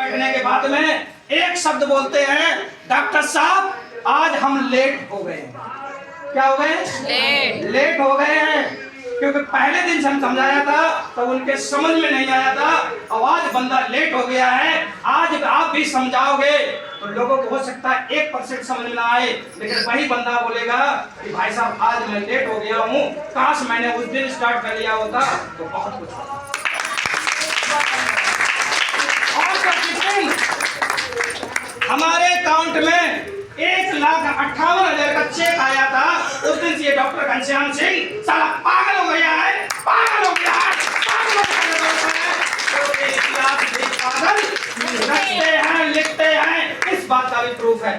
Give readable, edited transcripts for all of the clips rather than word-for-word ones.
बैठने के बाद में एक शब्द बोलते हैं, डॉक्टर साहब आज हम लेट हो गए हैं। क्या हो गए? लेट हो गए हैं, क्योंकि पहले दिन से हम समझाया था तो उनके समझ में नहीं आया था। अब आज बंदा लेट हो गया है, आज आप भी समझाओगे तो लोगों को हो सकता है 1% समझ में ना आए, लेकिन वही बंदा बोलेगा कि भाई साहब आज मैं लेट हो गया हूँ, काश मैंने उस दिन स्टार्ट कर लिया होता तो बहुत कुछ होता। हमारे अकाउंट में 1,58,000 का चेक आया था, उस दिन से ये डॉक्टर घनश्याम सिंह साला पागल हो गया है, पागल हो गया है, पागल रखते हैं, लिखते हैं, इस बात का भी प्रूफ है।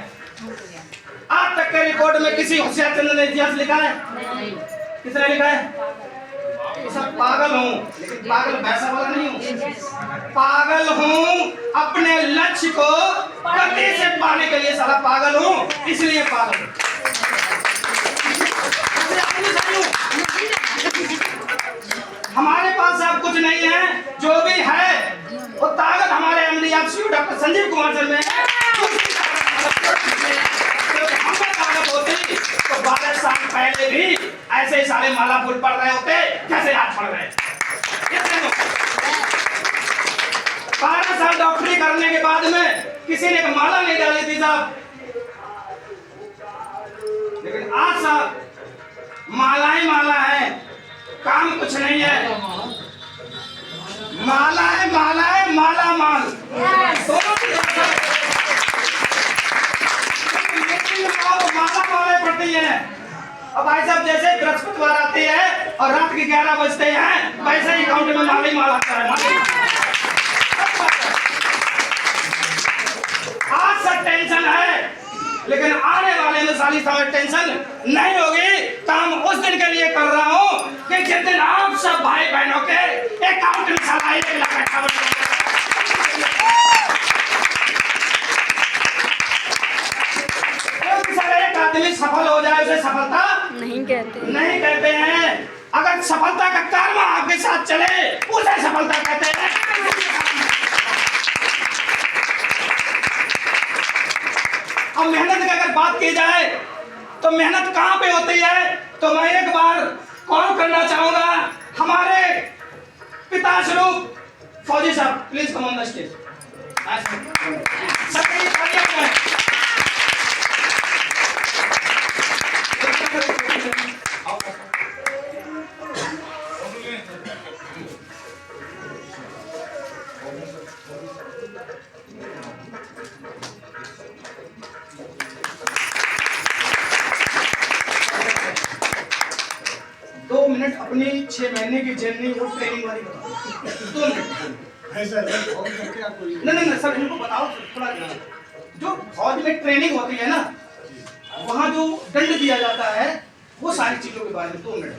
आज तक के रिकॉर्ड में किसी होशियार चंद्र ने इतिहास लिखा है? किसने लिखा है? सब पागल हूँ, लेकिन पागल वैसा वाला नहीं हूँ। पागल हूँ अपने लक्ष्य को गति से पाने के लिए, साला पागल हूँ इसलिए पागल हूँ। हमारे पास अब कुछ नहीं है, जो भी है वो ताकत हमारे MD FCU doctor Sanjeev Kumar sir में है। ताकत होती तो 12 साल पहले भी ऐसे ही सारे माला फूल पड़ रहे होते जैसे आज पड़ रहे। 12 साल डॉक्टरी करने के बाद में किसी ने माला नहीं डाली थी साहब, लेकिन आज साहब माला ही माला है, काम कुछ नहीं है। माला है, माला है, माला माल माला माले पड़ती है। अब भाई साहब जैसे बृहस्पतिवार आती है और रात के 11 बजते हैं, वैसे ही अकाउंट में माला ही माल आता है। आज सब टेंशन है, लेकिन आने वाले में साली समय टेंशन नहीं होगी। काम उस दिन के लिए कर रहा हूँ कि जिस दिन आप सब भाई बहनों के अकाउंट में साला 1 लाख एक आदमी सफल हो जाए उसे सफलता नहीं कहते हैं। अगर सफलता का कर्म आपके साथ चले उसे सफलता कहते हैं। अब मेहनत की अगर बात की जाए तो मेहनत कहाँ पे होती है, तो मैं एक बार कॉल करना चाहूंगा हमारे पिता स्वरूप फौजी साहब, please come on the stage. अपनी 6 महीने की जर्नी वो ट्रेनिंग वाली बताओ। 2 मिनट ऐसा नहीं सर, इनको बताओ थोड़ा। जो फौज में ट्रेनिंग होती है ना, वहाँ जो दंड दिया जाता है वो सारी चीजों के बारे में 2 मिनट।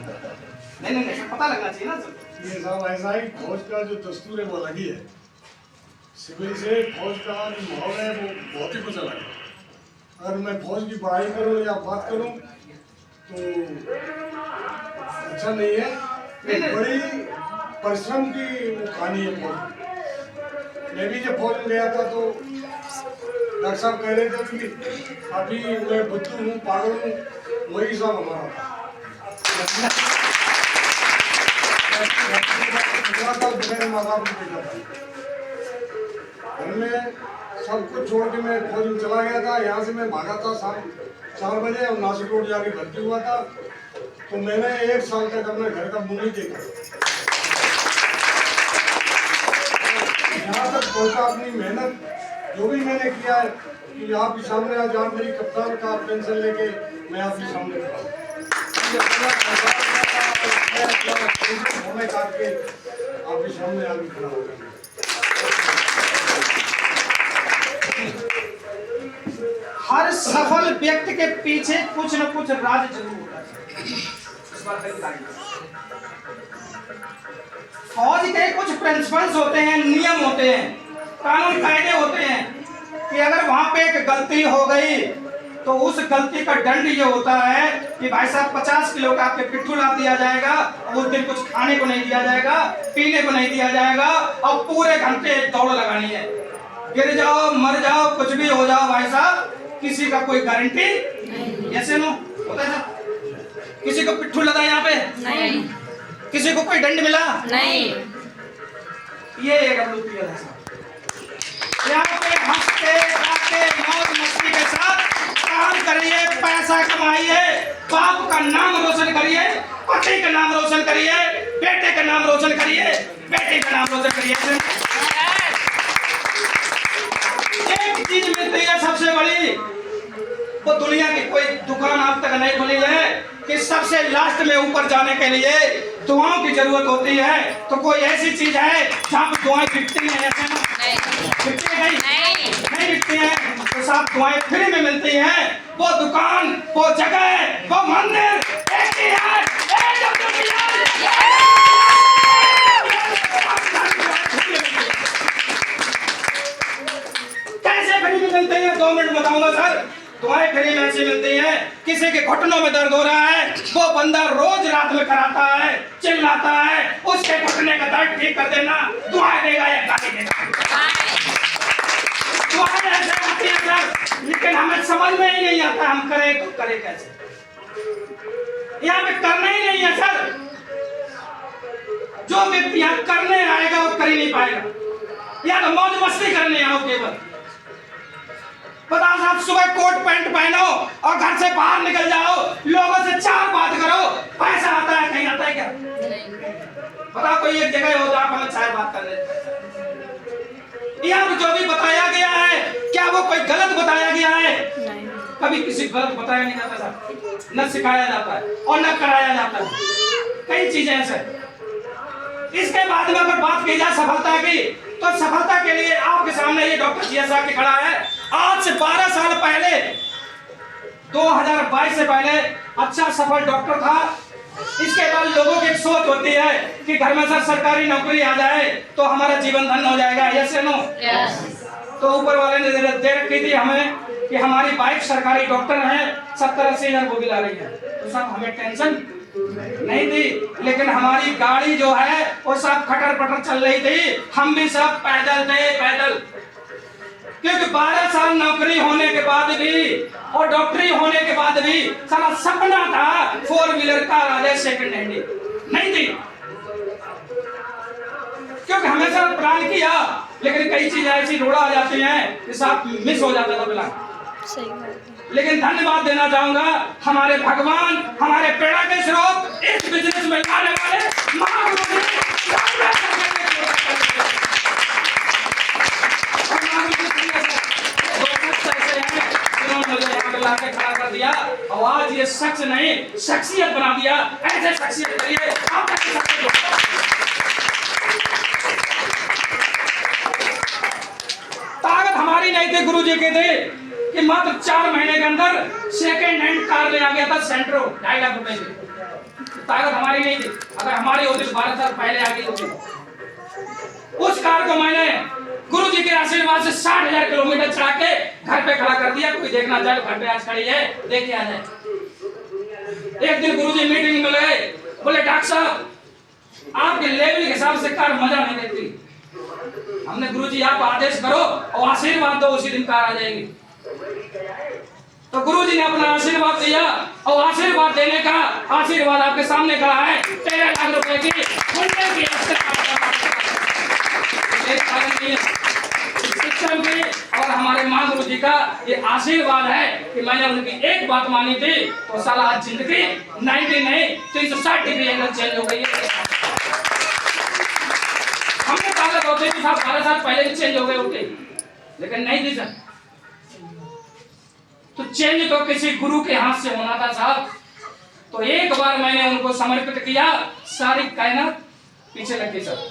नहीं सर, पता लगना चाहिए ना सर। ये साहब ऐसा ही फौज का जो दस्तूर है वो अलग ही है। सिविल से फौज का माहौल है वो बहुत ही कुछ अलग है। अगर मैं फौज की पढ़ाई करूँ या बात करूँ तो अच्छा नहीं है। बड़ी परिश्रम की कहानी है फौज। मैं भी जब फौज में गया था तो डॉक्टर साहब कह रहे थे कि अभी मैं बुद्धू हूँ, पागल हूँ, वही सब हमारा घर में सब कुछ छोड़ के मैं फौज में चला गया था। यहाँ से मैं भागा था शाम 4 बजे और नासिक रोड जाके भर्ती हुआ था। तो मैंने 1 साल तक अपने घर का मुंह नहीं देखा। यहाँ तक पहुँचा अपनी मेहनत जो भी मैंने किया है कि आपके सामने आज आप मेरी कप्तान का पेंशन लेके मैं आपके सामने खड़ा काट के आपके सामने आगे खड़ा हो गया। हर सफल व्यक्ति के पीछे कुछ न कुछ राज जरूर होता है। फौज के कुछ प्रिंसिपल्स होते हैं, नियम होते हैं, कानून कायदे होते हैं कि अगर वहां पे एक गलती हो गई तो उस गलती का दंड ये होता है कि भाई साहब 50 किलो का आपके पिट्ठू ला दिया जाएगा, उस दिन कुछ खाने को नहीं दिया जाएगा, पीने को नहीं दिया जाएगा और पूरे घंटे एक दौड़ लगानी है। गिर जाओ, मर जाओ, कुछ भी हो जाओ भाई साहब, किसी का कोई गारंटी ऐसे नो होता है साहब। किसी को पिट्ठू लगा यहाँ पे नहीं, किसी को कोई दंड मिला नहीं। ये एक WPL है साहब। यहाँ पे हंसते गाते मौज मस्ती के साथ काम करिए, पैसा कमाइए, बाप का नाम रोशन करिए, पति का नाम रोशन करिए, बेटे का नाम रोशन करिए, बेटे का नाम रोशन करिए। एक चीज मिलती है सबसे बड़ी, वो दुनिया की कोई दुकान आज तक नहीं खुली है कि सबसे लास्ट में ऊपर जाने के लिए दुआओं की जरूरत होती है। तो कोई ऐसी चीज है जहाँ पे दुआएं बिकती हैं? ऐसे ना बिकती है नहीं बिकती हैं। तो साहब दुआएं फ्री में मिलती हैं। वो दुकान, वो जगह, वो मंदिर एक ही है, कैसे फ्री में मिलते हैं? 2 मिनट बताऊंगा सर। दुआएं फ्री में ऐसी मिलती हैं, किसी के घुटनों में दर्द हो रहा है, वो बंदा रोज रात में कराता है, चिल्लाता है, उसके घुटने का दर्द ठीक कर देना, दुआएं देगा या गाली देगा? दुआएं ऐसे आती हैं सर, लेकिन हमें समझ में ही नहीं आता हम करें तो करें कैसे। यहाँ पे करना ही नहीं है सर। जो व्यक्ति यहाँ करने आएगा वो कर ही नहीं पाएगा। या तो मौज मस्ती करने आओ केवल। बताओ साहब, सुबह कोट पैंट पहनो और घर से बाहर निकल जाओ, लोगों से 4 बात करो, पैसा आता है कहीं आता है क्या? बताओ कोई एक जगह हो जहाँ पर हमें 4 बात कर रहे। यहाँ जो भी बताया गया है क्या वो कोई गलत बताया गया है? कभी किसी गलत बताया नहीं जाता साहब, न सिखाया जाता है और न कराया जाता है। कई चीजें ऐसे। इसके बाद में अगर बात की जाए सफलता की, तो सफलता के लिए आपके सामने ये डॉक्टर जिया साहब के खड़ा है। आज से 12 साल पहले, 2022 से पहले अच्छा सफल डॉक्टर था। इसके बाद लोगों की एक सोच होती है कि घर में सर सरकारी नौकरी आ जाए तो हमारा जीवन धन्य हो जाएगा। यस या नो? तो ऊपर वाले ने दे रखी थी हमें कि हमारी वाइफ सरकारी डॉक्टर है, 70-80 हजार वो भी ला रही है। तो सब हमें टेंशन नहीं थी, लेकिन हमारी गाड़ी जो है वो सब खटर पटर चल रही थी। हम भी सब पैदल थे, पैदल। क्योंकि 12 साल नौकरी होने के बाद भी और डॉक्टरी होने के बाद भी सारा सपना था 4 व्हीलर कार आ जाए सेकंड हैंड, नहीं थी। क्योंकि हमेशा प्लान किया, लेकिन कई चीजें ऐसी रोड़ा आ जाती हैं कि साहब मिस हो जाता था प्लान। लेकिन धन्यवाद देना चाहूंगा हमारे भगवान, हमारे प्रेरणा के स्रोत, इस बिजनेस में लाने वाले महागुरु जी। लाके खड़ा कर दिया और आज ये शख्स नहीं शख्सियत बना दिया। ऐसे शख्सियत करिए आप। ताकत हमारी नहीं थी, गुरु जी की थी कि मात्र 4 महीने के अंदर सेकेंड हैंड कार ले आ गया था सेंट्रो 2.5 लाख रुपए की। ताकत हमारी नहीं थी। अगर हमारी होती तो 12 साल पहले आ गई होती। उस कार को मैंने गुरु जी के आशीर्वाद से 60,000 किलोमीटर चढ़ा के घर पे खड़ा कर दिया। कोई देखना चाहे घर पे आज खड़ी है, देख आ जाए। एक दिन गुरु जी मीटिंग में गए, बोले डॉक्टर साहब आपके लेवल के हिसाब से कार मजा नहीं देती। हमने गुरु जी आप आदेश करो और आशीर्वाद दो, उसी दिन कार आ जाएगी। तो गुरु जी ने अपना आशीर्वाद दिया और आशीर्वाद देने का आशीर्वाद आपके सामने खड़ा है। 13 लाख रुपए की सिस्टम की और हमारे मां गुरु जी का ये आशीर्वाद है कि मैंने उनकी एक बात मानी थी तो साला आज जिंदगी 90 नहीं 360 डिग्री एंगल चेंज हो गई है। हमने ताकत होते भी साहब 12 साल पहले भी चेंज हो गए होते, लेकिन नहीं थी सर। तो चेंज तो किसी गुरु के हाथ से होना था साहब। तो एक बार मैंने उनको समर्पित किया, सारी कायनात पीछे लग गई सर।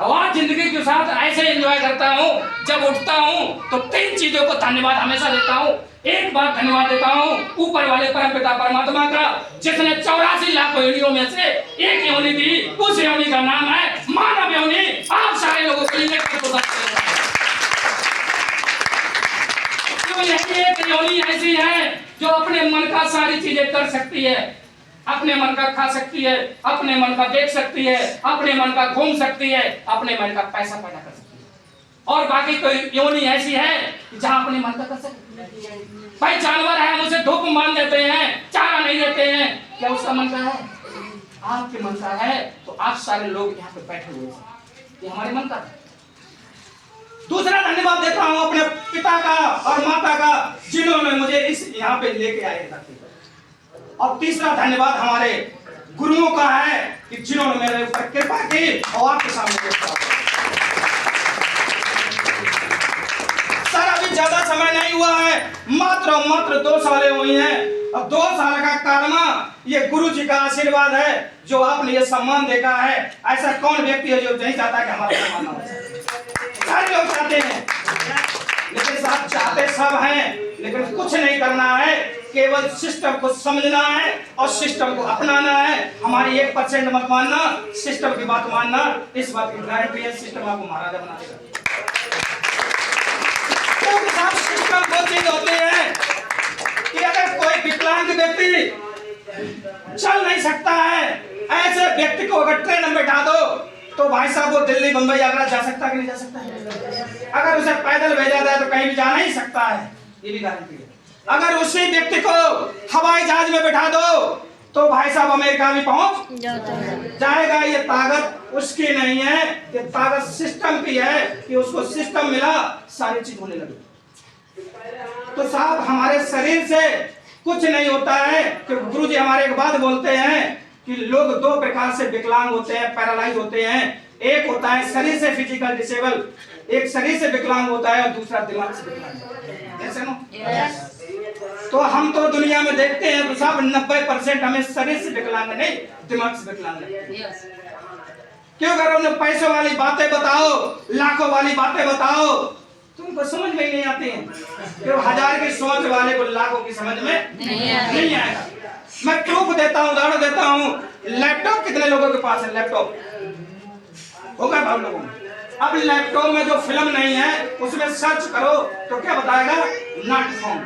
आज जिंदगी के साथ ऐसे एंजॉय करता हूँ, जब उठता हूँ तो 3 चीजों को धन्यवाद हमेशा देता हूँ। एक बार धन्यवाद देता हूँ ऊपर वाले परमपिता परमात्मा का, जिसने 84 लाख योनियों में से एक योनि दी। उस योनि का नाम है मानव योनि। आप सारे लोगों के लिए एक योनि ऐसी है जो अपने मन का सारी चीजें कर सकती है, अपने मन का खा सकती है, अपने मन का देख सकती है, अपने मन का घूम सकती है, अपने मन का पैसा पैदा कर सकती है। और बाकी कोई योनि ऐसी है कि जहां अपने मन का कर सके। भाई जानवर है, हम उसे धूप मान देते हैं, चारा नहीं देते हैं, क्या उसका मन का है? आपके मन का है तो आप सारे लोग यहाँ पे बैठे हुए हैं, ये हमारे मन का है। दूसरा धन्यवाद देता हूं अपने पिता का और माता का, जिन्होंने मुझे इस यहाँ पे लेके आए धरती पर। और तीसरा धन्यवाद हमारे गुरुओं का है कि जिन्होंने मेरे ऊपर कृपा की और आपके सामने पेश। सर अभी ज्यादा समय नहीं हुआ है, मात्र 2 साल हुई हैं, और 2 साल का कर्म ये गुरु जी का आशीर्वाद है जो आपने ये सम्मान देखा है। ऐसा कौन व्यक्ति है जो नहीं चाहता कि हमारा सम्मान ना हो? सारे लोग चाहते हैं, लेकिन साहब चाहते सब हैं, लेकिन कुछ नहीं करना है, केवल सिस्टम को समझना है और सिस्टम को अपनाना है। हमारी 1% मत मानना, सिस्टम की बात मानना। इस बात की गारंटी है, सिस्टम आपको महाराजा बना देगा। क्योंकि साहब सिस्टम वो चीज होती है कि अगर कोई विकलांग व्यक्ति चल नहीं सकता है, ऐसे व्यक्ति को अगर ट्रेन में बैठा दो तो भाई साहब वो दिल्ली, मुंबई, आगरा जा सकता है कि नहीं जा सकता है? अगर उसे पैदल भेजा जाए तो कहीं भी जा नहीं सकता है, ये भी गारंटी है। अगर उसी व्यक्ति को हवाई जहाज में बैठा दो तो भाई साहब अमेरिका भी पहुंच जाएगा। ये ताकत उसकी नहीं है, ये ताकत सिस्टम की है कि उसको सिस्टम मिला, सारी चीज होने लगी। तो साहब हमारे शरीर से कुछ नहीं होता है कि गुरुजी हमारे एक बात बोलते हैं कि लोग 2 प्रकार से विकलांग होते हैं, पैरालाइज होते हैं। एक होता है शरीर से फिजिकल डिसेबल, एक शरीर से विकलांग होता है और दूसरा दिमाग से विकलांग। ऐसे नो? तो हम तो दुनिया में देखते हैं तो साहब 90% हमें शरीर से विकलांग नहीं, दिमाग से विकलांग है। क्यों करो? उन्हें पैसों वाली बातें बताओ, लाखों वाली बातें बताओ, तुमको समझ में ही नहीं आती हैं। क्यों? 1000 की सोच वाले को लाखों की समझ में नहीं आएगा। मैं प्रूफ देता हूँ, उदाहरण देता हूँ। लैपटॉप कितने लोगों के पास है? लैपटॉप होगा बहुत लोगों में। अब लैपटॉप में जो फिल्म नहीं है उसमें सर्च करो तो क्या बताएगा? नॉट फाउंड,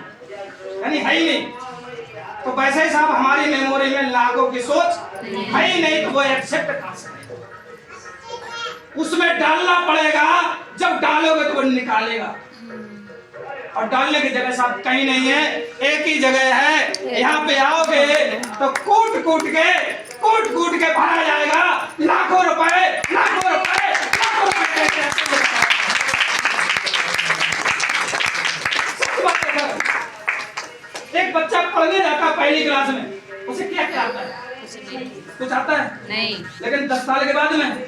यानी है ही नहीं। तो वैसे ही साहब हमारी मेमोरी में लाखों की सोच है ही नहीं, तो वो एक्सेप्ट कहां से? उसमें डालना पड़ेगा, जब डालोगे तो वो निकालेगा। और डालने की जगह साहब कहीं नहीं है, एक ही जगह है। यहाँ पे आओगे तो कूट कूट के भरा जाएगा लाखों रुपए। एक बच्चा पढ़ने जाता पहली क्लास में, उसे क्या आता है? कुछ आता है? नहीं। लेकिन 10 साल के बाद में